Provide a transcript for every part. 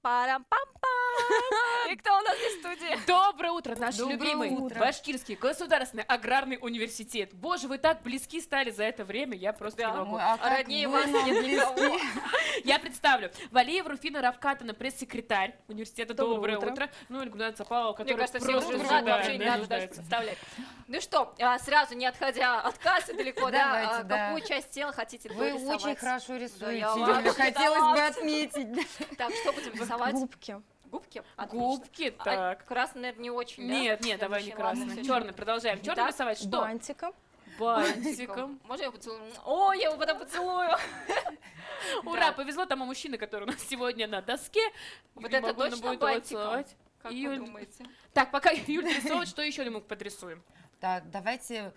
Парам-пам-пам! И кто у нас в студии? Доброе утро, наш Доброе любимый утро. Башкирский государственный аграрный университет. Боже, вы так близки стали за это время, я просто не могу. А как Роднее вы вас нам нет никого. близки? Я представлю. Валиев Руфина Равкатовна, пресс-секретарь университета. Доброе Доброе утро. Ну, и Гульнара Цапалова, Мне которая кажется, все просто уже уже, знают, да, вообще не да, надо даже нуждается. представлять. Ну что, сразу не отходя от кассы далеко, Давайте, да. какую часть тела хотите Вы дорисовать? очень хорошо рисуете, я Юля, вообще хотелось бы талант. отметить. Так, что будем рисовать? Губки. Губки? Отлично. Губки, А так. красный, наверное, не очень, да? Нет, нет, Для давай не мужчин, ладно, красный. всё, Черный, продолжаем. Черный Да? рисовать что? Бантиком. Бантиком. Можно я поцелую? О, я его потом поцелую. Ура, Да. повезло тому мужчине, который у нас сегодня на доске. Вот Не это могу, но точно будет его бантиком? целовать. Как Юль. вы думаете? Так, пока Юль рисует, что еще мы подрисуем? Так, давайте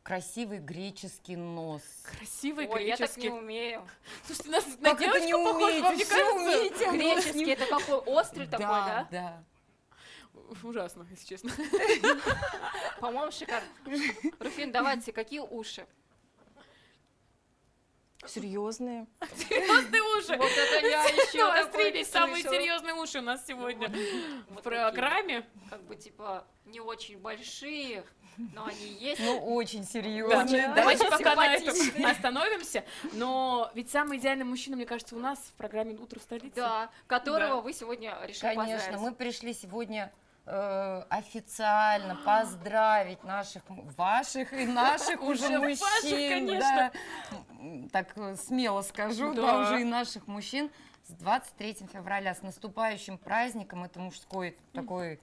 красивый греческий нос. Красивый Ой, я так не греческий. умею. Слушайте, у нас на Как это не девочку похож, вам умеете? не Все кажется? умеете. а нос Греческий, не- это какой острый такой, да? Да. Ужасно, если честно. По-моему, шикарно. Руфин, давайте, какие уши? Серьезные. Серьезные уши. Вот это я еще Навострились самые серьезные уши у нас сегодня в программе. Как бы, типа, не очень большие, но они есть. Ну, очень Да. серьезно. Давайте пока на этом Симпатичные. остановимся. Но ведь самый идеальный мужчина, мне кажется, у нас в программе «Утро в столице». Да, которого Да. вы сегодня решили Конечно, поздравить. мы пришли сегодня официально поздравить ваших и наших уже Уже ваших, мужчин. конечно. Да. Так смело скажу, Да. да, уже и наших мужчин с 23 февраля, с наступающим праздником. Это мужской такой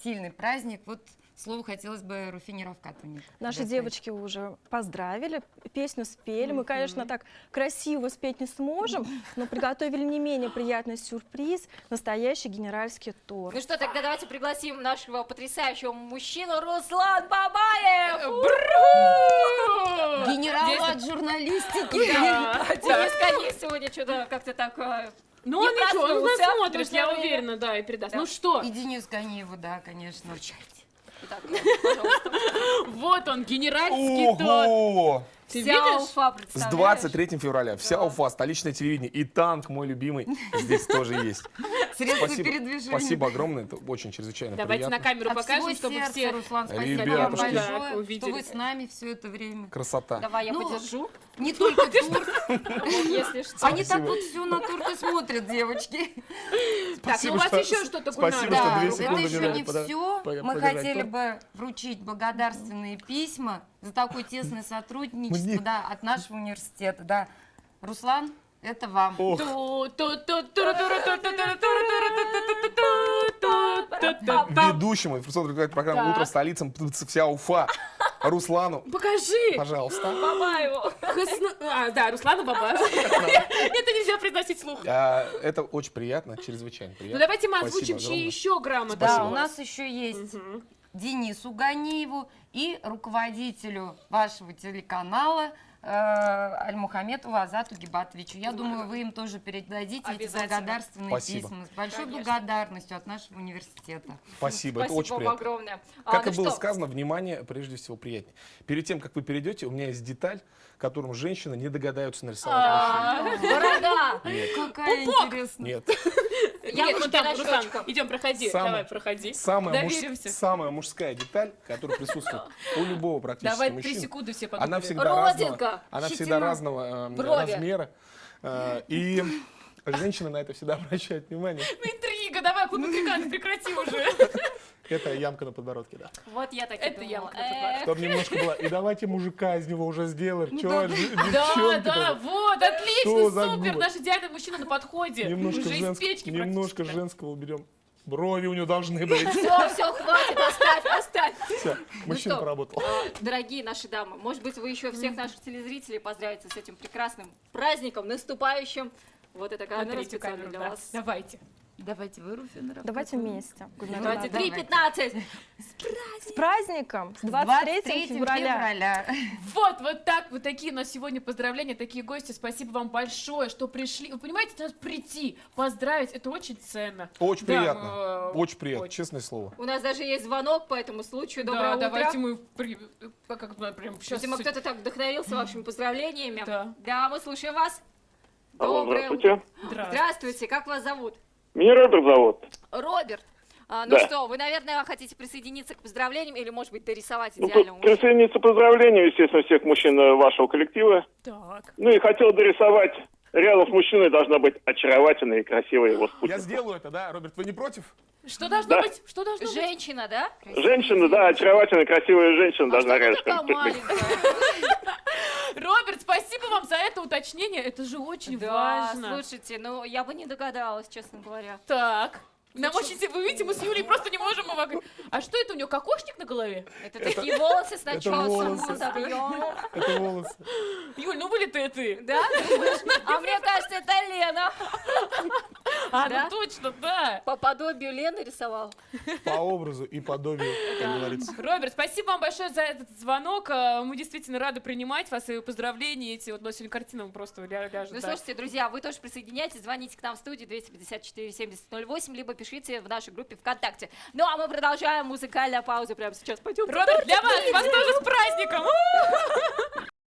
сильный праздник. Вот слово хотелось бы Руфине Равкатовне. Наши предоставить. девочки уже поздравили, песню спели. Мы, конечно, так красиво спеть не сможем, но приготовили не менее приятный сюрприз — настоящий генеральский торт. Ну что, тогда давайте пригласим нашего потрясающего мужчину Руслан Бабаев! Генерал от журналистики. Да, да. Денис Конец сегодня что-то как-то так... Ну, Не ничего, он нас проснулся смотрит, в я нужное время. уверена, да, и передаст. Да. Ну что, И Денис Ганиеву, да, конечно. Итак, пожалуйста. вот он, генеральский торт. Ого! Ты Вся видишь? Уфа, С представляешь? 23 февраля вся Уфа, столичное телевидение и танк мой любимый здесь тоже есть. Средства Спасибо, передвижения. спасибо огромное, это очень чрезвычайно Давайте на приятно. камеру От покажем, всего чтобы сердца, все... Руслан, спасибо Ребятушки. вам Так, большое, что увидели. вы с нами все это время. Красота. Давай, я Ну, подержу, Не только торт, если что. они так Спасибо. вот все на торт и смотрят, девочки. Так, ну у вас еще что-то, Спасибо, Гульнара? что Да, 2 это секунды не еще дали не подо- все. Мы подержать хотели торт. бы вручить благодарственные письма за такое тесное сотрудничество, Мне? да, от нашего университета, да. Руслан, это вам. Ох, ведущему информационной программы Так. «Утро в столице» вся Уфа Руслану, Покажи! пожалуйста. Бабаеву. Да, Руслана Бабаева. Это нельзя произносить вслух. Это очень приятно, чрезвычайно Ну приятно. давайте мы Спасибо озвучим, чьи огромное. еще грамоты. Да, Спасибо. у нас еще есть Мгм. Денису Ганиеву и руководителю вашего телеканала Альмухаметову Азату Гибатовичу. Я думаю, вы им тоже передадите эти Обязательно. благодарственные Спасибо. письма с большой Конечно. благодарностью от нашего университета. Спасибо, это Спасибо очень вам приятно. огромное. Как Ну и было что, сказано, внимание прежде всего приятнее. Перед тем, как вы перейдете, у меня есть деталь, которую женщины не догадаются нарисовать мужчине. Борода. Какая интересная. Нет. Я Нет, уже ну там, на Руслан, щечках. идем, проходи. Самое- Давай, проходи. Самая Доверимся. мужская деталь, которая присутствует у любого практически Давай 3 мужчины. секунды все Она подумали. всегда Родинка, разного, она щетина, всегда разного брови. размера. И женщины на это всегда обращают внимание. Ну интрига, давай, художника, прекрати уже. Это ямка на подбородке, да. Вот я так и Это думала. ямка на подбородке. Чтобы немножко было. И давайте мужика из него уже сделаем. Чё, Да, девчонки да, вот, Что отлично, за супер, губы? наш идеальный мужчина на подходе. Немножко, Уже из женского, печки немножко практически. женского уберем. Брови у него должны быть. Все, хватит, оставь. Все, мужчина что? поработал. Дорогие наши дамы, может быть, вы еще всех наших телезрителей поздравите с этим прекрасным праздником, наступающим. Вот эта камера Смотрите специально камеру, для да. вас. Давайте. Давайте вы, Руфина Равкатовна. Давайте вместе. Гульнара, Давайте да. 3:15. С праздником! С 23 23 февраля! Вот так, вот такие у нас сегодня поздравления, такие гости. Спасибо вам большое, что пришли. Вы понимаете, надо прийти, поздравить, это очень ценно. Очень Да, приятно. Очень приятно, очень. честное слово. У нас даже есть звонок по этому случаю. Доброе Да, утро. давайте мы прям сейчас. Видимо, кто-то так вдохновился вашими поздравлениями. Да. Да, мы слушаем вас. Алло, Доброе здравствуйте. Здравствуйте. Здравствуйте, как вас зовут? Меня Роберт зовут. Роберт, ну Да. что, вы, наверное, хотите присоединиться к поздравлениям или, может быть, дорисовать Ну, идеального мужчину? присоединиться к поздравлению, естественно, всех мужчин вашего коллектива. Так. Ну и хотел дорисовать. Рядом с мужчиной должна быть очаровательная и красивая его Я спутница. сделаю это, да, Роберт, вы не против? Что должно Да. быть? Что должно быть? Женщина, да? Женщина, да, очаровательная, красивая женщина А должна что она рядышком такая быть. маленькая? Роберт, спасибо вам за это уточнение. Это же очень Да, важно. слушайте, ну я бы не догадалась, честно говоря. Так. Намочите, вы видите, мы с Юлей просто не можем его... А что это у него, кокошник на голове? Это такие волосы с начесом, волосы. с объемом. Это волосы. Юль, ну вылитая ты. Да? думаешь? А мне кажется, это Лена. А, Да? ну точно, да. По подобию Лены рисовал. По образу и подобию, как говорится. Роберт, спасибо вам большое за этот звонок. Мы действительно рады принимать вас и поздравления эти. Вот у нас сегодня картина просто ляжет. Ну, да. слушайте, друзья, вы тоже присоединяйтесь, звоните к нам в студию 254-7008, либо пишите в нашей группе ВКонтакте. Ну, а мы продолжаем музыкальную паузу прямо сейчас. Пойдем. Роберт, для вас